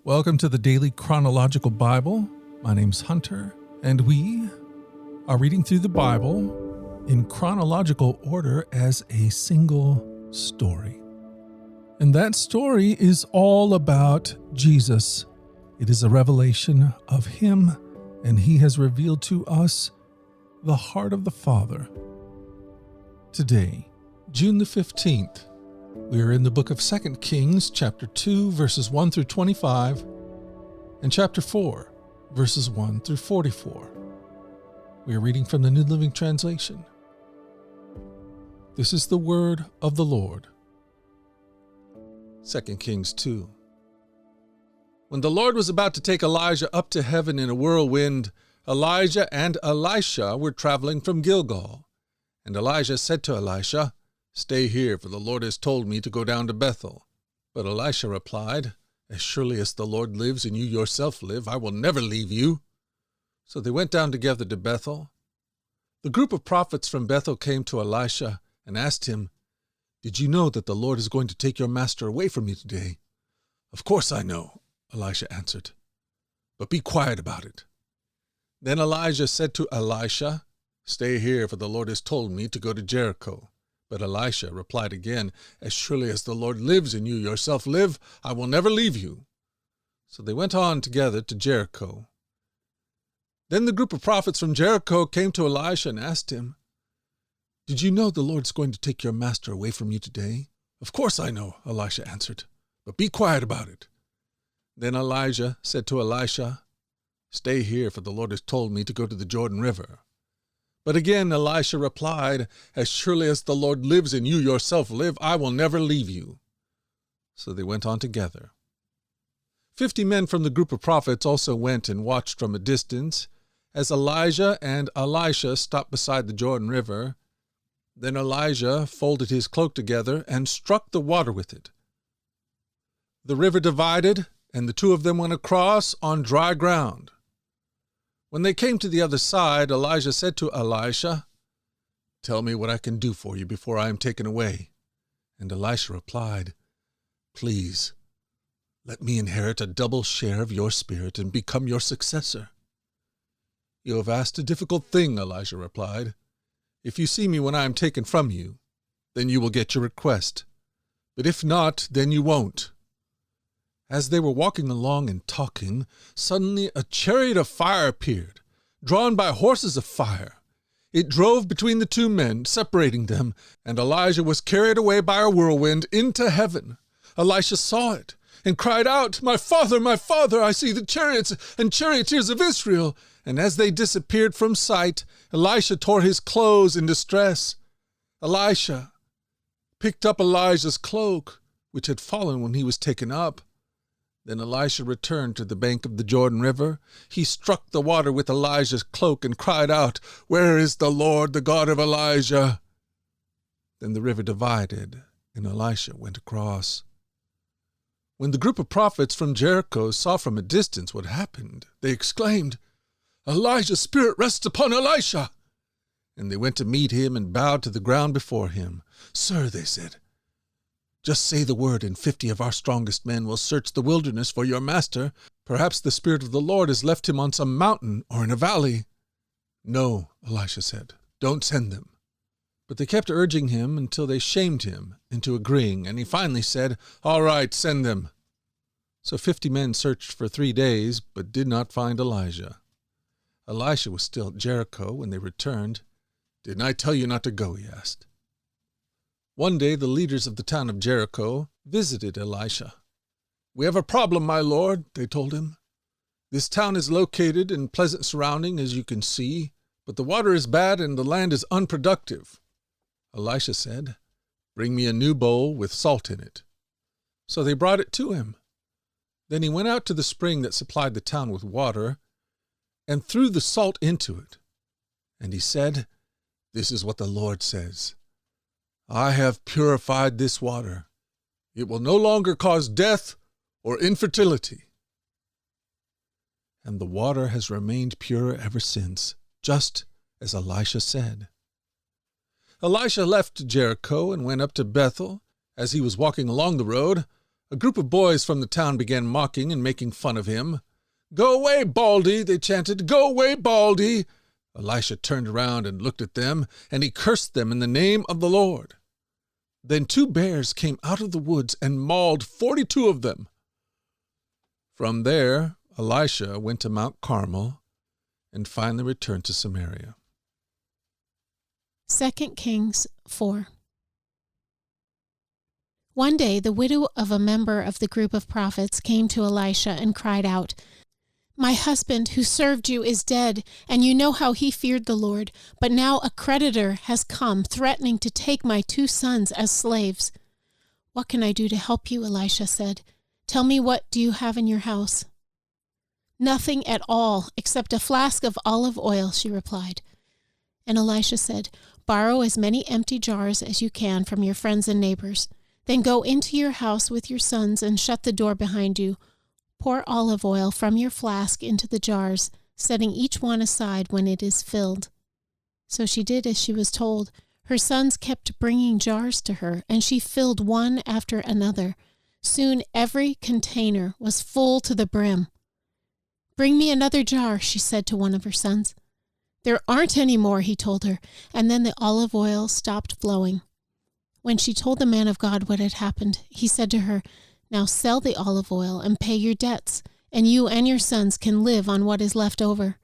Welcome to the Daily Chronological Bible. My name's Hunter, and we are reading through the Bible in chronological order as a single story. And that story is all about Jesus. It is a revelation of Him, and He has revealed to us the heart of the Father. Today, June the 15th, we are in the book of 2 Kings, chapter 2, verses 1 through 25, and chapter 4, verses 1 through 44. We are reading from the New Living Translation. This is the word of the Lord. 2 Kings 2. When the Lord was about to take Elijah up to heaven in a whirlwind, Elijah and Elisha were traveling from Gilgal. And Elijah said to Elisha, "Stay here, for the Lord has told me to go down to Bethel." But Elisha replied, "As surely as the Lord lives and you yourself live, I will never leave you." So they went down together to Bethel. The group of prophets from Bethel came to Elisha and asked him, "Did you know that the Lord is going to take your master away from you today?" "Of course I know," Elisha answered, "but be quiet about it." Then Elijah said to Elisha, "Stay here, for the Lord has told me to go to Jericho." But Elisha replied again, "As surely as the Lord lives and you yourself live, I will never leave you." So they went on together to Jericho. Then the group of prophets from Jericho came to Elisha and asked him, "Did you know the Lord's going to take your master away from you today?" "Of course I know," Elisha answered, "but be quiet about it." Then Elijah said to Elisha, "Stay here, for the Lord has told me to go to the Jordan River." But again Elisha replied, "As surely as the Lord lives and you yourself live, I will never leave you." So they went on together. 50 men from the group of prophets also went and watched from a distance as Elijah and Elisha stopped beside the Jordan River. Then Elijah folded his cloak together and struck the water with it. The river divided, and the two of them went across on dry ground. When they came to the other side, Elijah said to Elisha, "Tell me what I can do for you before I am taken away." And Elisha replied, "Please, let me inherit a double share of your spirit and become your successor." "You have asked a difficult thing," Elijah replied. "If you see me when I am taken from you, then you will get your request. But if not, then you won't." As they were walking along and talking, suddenly a chariot of fire appeared, drawn by horses of fire. It drove between the two men, separating them, and Elijah was carried away by a whirlwind into heaven. Elisha saw it and cried out, my father, I see the chariots and charioteers of Israel." And as they disappeared from sight, Elisha tore his clothes in distress. Elisha picked up Elijah's cloak, which had fallen when he was taken up. Then Elisha returned to the bank of the Jordan River. He struck the water with Elijah's cloak and cried out, "Where is the Lord, the God of Elijah?" Then the river divided, and Elisha went across. When the group of prophets from Jericho saw from a distance what happened, they exclaimed, "Elijah's spirit rests upon Elisha." And they went to meet him and bowed to the ground before him. "Sir," they said, "just say the word, and 50 of our strongest men will search the wilderness for your master. Perhaps the Spirit of the Lord has left him on some mountain or in a valley." "No," Elisha said, "don't send them." But they kept urging him until they shamed him into agreeing, and he finally said, "All right, send them." So 50 men searched for 3 days, but did not find Elijah. Elisha was still at Jericho when they returned. "Didn't I tell you not to go?" he asked. One day the leaders of the town of Jericho visited Elisha. "We have a problem, my lord," they told him. "This town is located in pleasant surrounding, as you can see, but the water is bad and the land is unproductive." Elisha said, "Bring me a new bowl with salt in it." So they brought it to him. Then he went out to the spring that supplied the town with water and threw the salt into it. And he said, "This is what the Lord says. I have purified this water. It will no longer cause death or infertility." And the water has remained pure ever since, just as Elisha said. Elisha left Jericho and went up to Bethel. As he was walking along the road, A group of boys from the town began mocking and making fun of him. "Go away, Baldy," they chanted. "Go away, Baldy." Elisha turned around and looked at them, and he cursed them in the name of the Lord. Then 2 bears came out of the woods and mauled 42 of them. From there, Elisha went to Mount Carmel and finally returned to Samaria. 2 Kings 4. One day the widow of a member of the group of prophets came to Elisha and cried out, "My husband who served you is dead, and you know how he feared the Lord. But now a creditor has come, threatening to take my 2 sons as slaves." "What can I do to help you?" Elisha said. "Tell me, what do you have in your house?" "Nothing at all, except a flask of olive oil," she replied. And Elisha said, "Borrow as many empty jars as you can from your friends and neighbors. Then go into your house with your sons and shut the door behind you. Pour olive oil from your flask into the jars, setting each one aside when it is filled." So she did as she was told. Her sons kept bringing jars to her, and she filled one after another. Soon every container was full to the brim. "Bring me another jar," she said to one of her sons. "There aren't any more," he told her, and then the olive oil stopped flowing. When she told the man of God what had happened, he said to her, "Now sell the olive oil and pay your debts, and you and your sons can live on what is left over."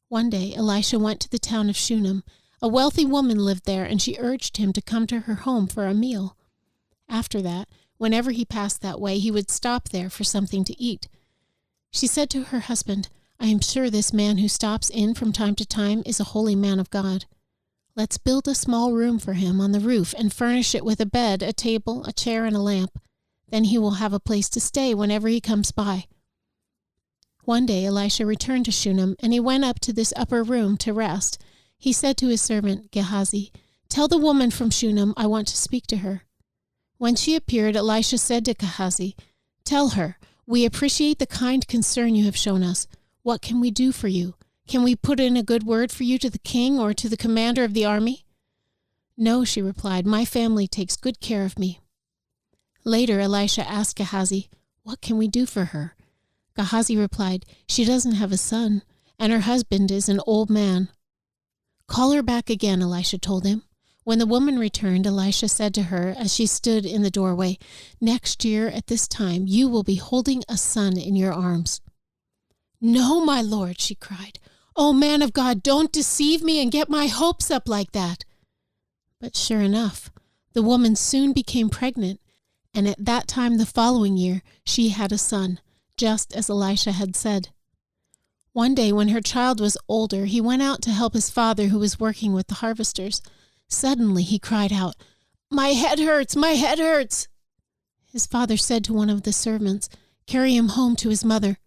One day Elisha went to the town of Shunem. A wealthy woman lived there, and she urged him to come to her home for a meal. After that, whenever he passed that way, he would stop there for something to eat. She said to her husband, "I am sure this man who stops in from time to time is a holy man of God. Let's build a small room for him on the roof and furnish it with a bed, a table, a chair, and a lamp. Then he will have a place to stay whenever he comes by." One day Elisha returned to Shunem, and he went up to this upper room to rest. He said to his servant Gehazi, "Tell the woman from Shunem I want to speak to her." When she appeared, Elisha said to Gehazi, "Tell her, we appreciate the kind concern you have shown us. What can we do for you? Can we put in a good word for you to the king or to the commander of the army?" "No," she replied, "my family takes good care of me." Later, Elisha asked Gehazi, "What can we do for her?" Gehazi replied, "She doesn't have a son, and her husband is an old man." "Call her back again," Elisha told him. When the woman returned, Elisha said to her as she stood in the doorway, "Next year at this time you will be holding a son in your arms." "No, my lord," she cried. "Oh, man of God, don't deceive me and get my hopes up like that." But sure enough, the woman soon became pregnant, and at that time the following year she had a son, just as Elisha had said. One day when her child was older, he went out to help his father who was working with the harvesters. Suddenly he cried out, "My head hurts, my head hurts." His father said to one of the servants, "Carry him home to his mother."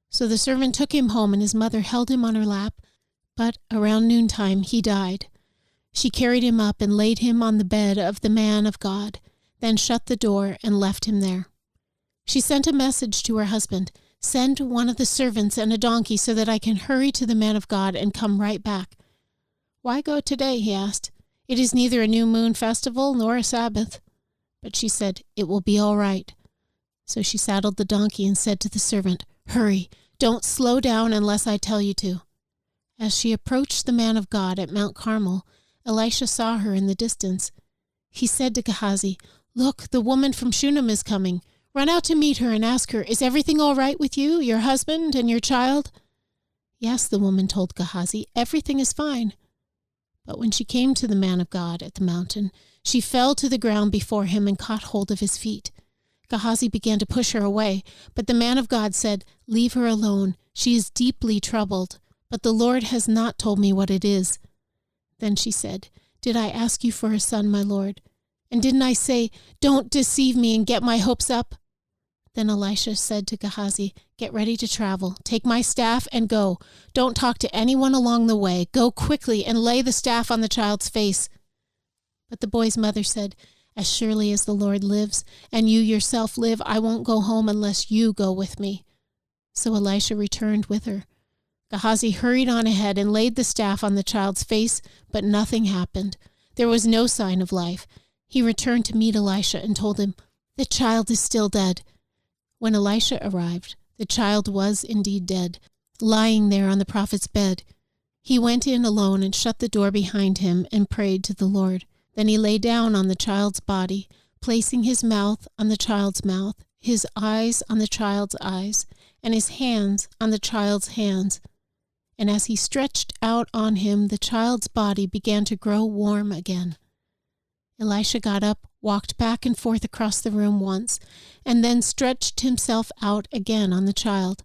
So the servant took him home, and his mother held him on her lap, but around noontime he died. She carried him up and laid him on the bed of the man of God, then shut the door and left him there. She sent a message to her husband, "Send one of the servants and a donkey so that I can hurry to the man of God and come right back." "Why go today?" he asked. "It is neither a new moon festival nor a Sabbath." But she said, "It will be all right." So she saddled the donkey and said to the servant, "Hurry, don't slow down unless I tell you to." As she approached the man of God at Mount Carmel, Elisha saw her in the distance. He said to Gehazi, "Look, the woman from Shunem is coming. Run out to meet her and ask her, 'Is everything all right with you, your husband, and your child?'" "Yes," the woman told Gehazi, "everything is fine." But when she came to the man of God at the mountain, she fell to the ground before him and caught hold of his feet. Gehazi began to push her away, but the man of God said, "Leave her alone. She is deeply troubled, but the Lord has not told me what it is." Then she said, "Did I ask you for a son, my lord? And didn't I say, 'Don't deceive me and get my hopes up'?" Then Elisha said to Gehazi, "Get ready to travel. Take my staff and go. Don't talk to anyone along the way. Go quickly and lay the staff on the child's face." But the boy's mother said, "As surely as the Lord lives, and you yourself live, I won't go home unless you go with me." So Elisha returned with her. Gehazi hurried on ahead and laid the staff on the child's face, but nothing happened. There was no sign of life. He returned to meet Elisha and told him, "The child is still dead." When Elisha arrived, the child was indeed dead, lying there on the prophet's bed. He went in alone and shut the door behind him and prayed to the Lord. Then he lay down on the child's body, placing his mouth on the child's mouth, his eyes on the child's eyes, and his hands on the child's hands. And as he stretched out on him, the child's body began to grow warm again. Elisha got up, walked back and forth across the room once, and then stretched himself out again on the child.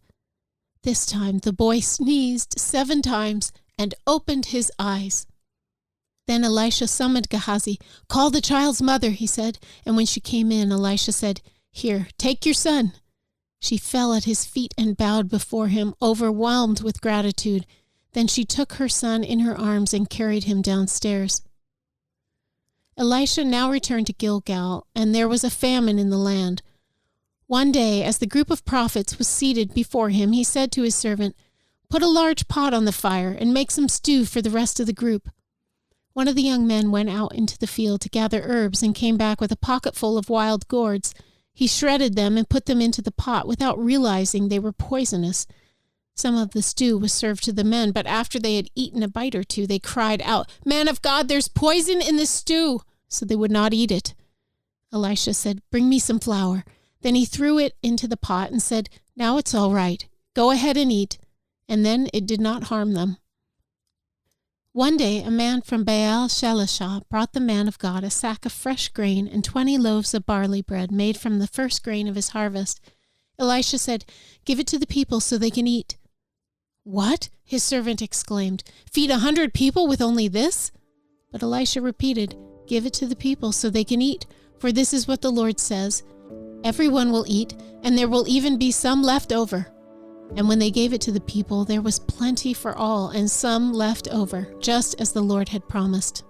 This time the boy sneezed 7 times and opened his eyes. Then Elisha summoned Gehazi. "Call the child's mother," he said, and when she came in, Elisha said, "Here, take your son." She fell at his feet and bowed before him, overwhelmed with gratitude. Then she took her son in her arms and carried him downstairs. Elisha now returned to Gilgal, and there was a famine in the land. One day, as the group of prophets was seated before him, he said to his servant, "Put a large pot on the fire and make some stew for the rest of the group." One of the young men went out into the field to gather herbs and came back with a pocketful of wild gourds. He shredded them and put them into the pot without realizing they were poisonous. Some of the stew was served to the men, but after they had eaten a bite or two, they cried out, "Man of God, there's poison in the stew!" So they would not eat it. Elisha said, "Bring me some flour." Then he threw it into the pot and said, "Now it's all right. Go ahead and eat." And then it did not harm them. One day a man from Baal Shalishah brought the man of God a sack of fresh grain and 20 loaves of barley bread made from the first grain of his harvest. Elisha said, "Give it to the people so they can eat." "What?" his servant exclaimed. "Feed 100 people with only this?" But Elisha repeated, "Give it to the people so they can eat, for this is what the Lord says, everyone will eat, and there will even be some left over." And when they gave it to the people, there was plenty for all, and some left over, just as the Lord had promised.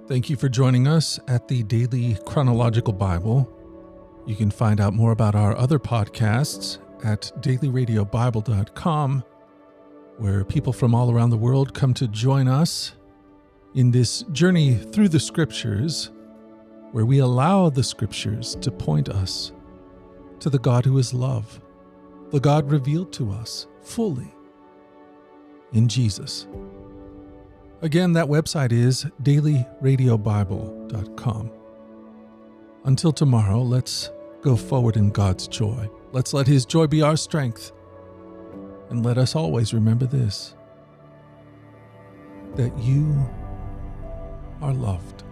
Thank you for joining us at the Daily Chronological Bible. You can find out more about our other podcasts at dailyradiobible.com, where people from all around the world come to join us in this journey through the Scriptures, where we allow the Scriptures to point us to the God who is love, the God revealed to us fully in Jesus. Again, that website is dailyradiobible.com. Until tomorrow, let's go forward in God's joy. Let's let His joy be our strength. And let us always remember this, that you are loved.